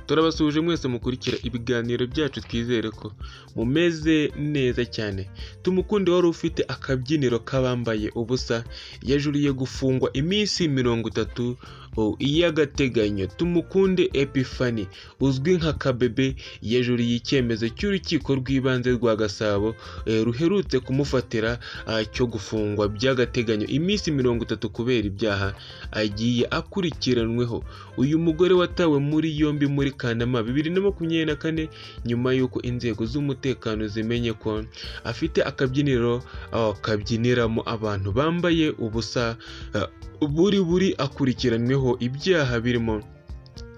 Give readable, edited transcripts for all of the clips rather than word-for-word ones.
Turabasuhuje mwese mukurikira ibiganiro byacu, twizere ko mumeze neza cyane. Tumukunde wari ufite akabyiniro k'abambaye ubusa yajuriye gufungwa iminsi 30 y'agateganyo. Tumukunde Epiphanie uzwi nka Kabebe yajuriye icyemezo cy'urukiko rw'ibanze rwa Gasabo ruherutse kumufatira cyo gufungwa by'agateganyo iminsi 30 kubera ibyaha agiye akurikiranweho. Uyu mugore watawe muri yombi muri Kanama 2024 nyuma y'uko inzego z'umutekano zimenye ko afite akabyiniro kabyiniramo abantu bambaye ubusa. Buri akurikiranweho ibyaha birimo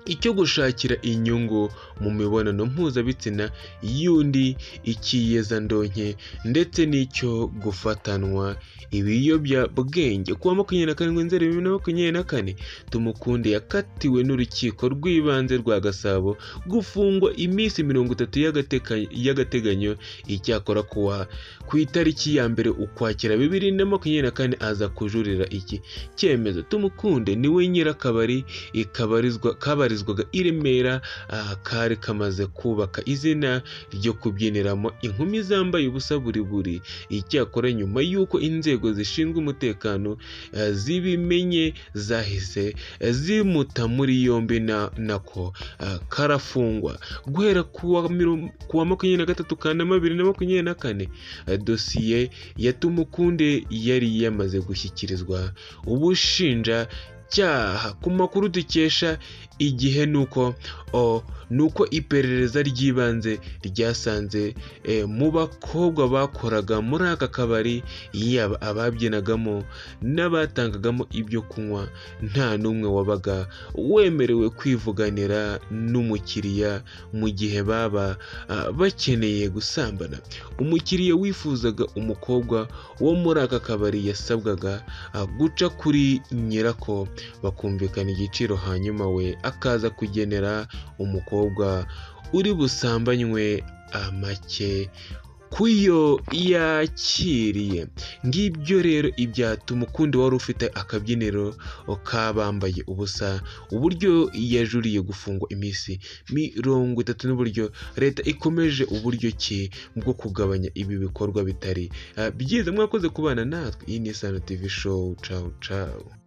icyo gushakira inyungu mu mibonano mpuzabitsina y'undi, ikiyezandonke ndetse n'icyo gufatanwa ibiyobyabwenge. Kuwa 27/2024 Tumukunde yakatiwe n'urukiko rw'ibanze rwa Gasabo gufungwa iminsi 30 y'agateganyo. Icyakora ku itariki ya mbere Ukwakira 2024 aza kujurira iki cyemezo. Tumukunde niwe nyirakabari kabarizwaga i Remera, kari kamaze kubaka izina ryo kubyiniramo inkumi zambaye ubusa buri. Icyakora nyuma y'uko inzego zishinzwe umutekano zibimenye zahise zimuta muri yombi nako karafungwa. Guhera kuwa 23 Kanama 2024 dosiye ya Tumukunde yari yamaze gushyikirizwa ubushinjacyaha. Ku makuru dukesha igihe nuko iperereza ry'ibanze ryasanze mu bakobwa bakoraga muri aka kabari, yaba ababyinagamo n'abatangagamo ibyo kunywa, nta n'umwe wabaga wemerewe kwivuganira n'umukiriya mu gihe baba bakeneye gusambana. Umukiriya wifuzaga umukobwa wo muri aka kabari yasabwaga guca kuri nyirako bakumvikana igiciro, hanyuma we akaza kugenera umukobwa uri busambanywe amake kuyo yakiriye. Ngibyo rero ibya Tumukunde wari ufite akabyiniro kabambaye ubusa, uburyo yajuriye gufungwa iminsi 30 n'uburyo leta ikomeje uburyo ki bwo kugabanya ibi bikorwa bitari byiza. Mwakoze kubana natwe. Iyi ni Isano TV Show. Ciao ciao.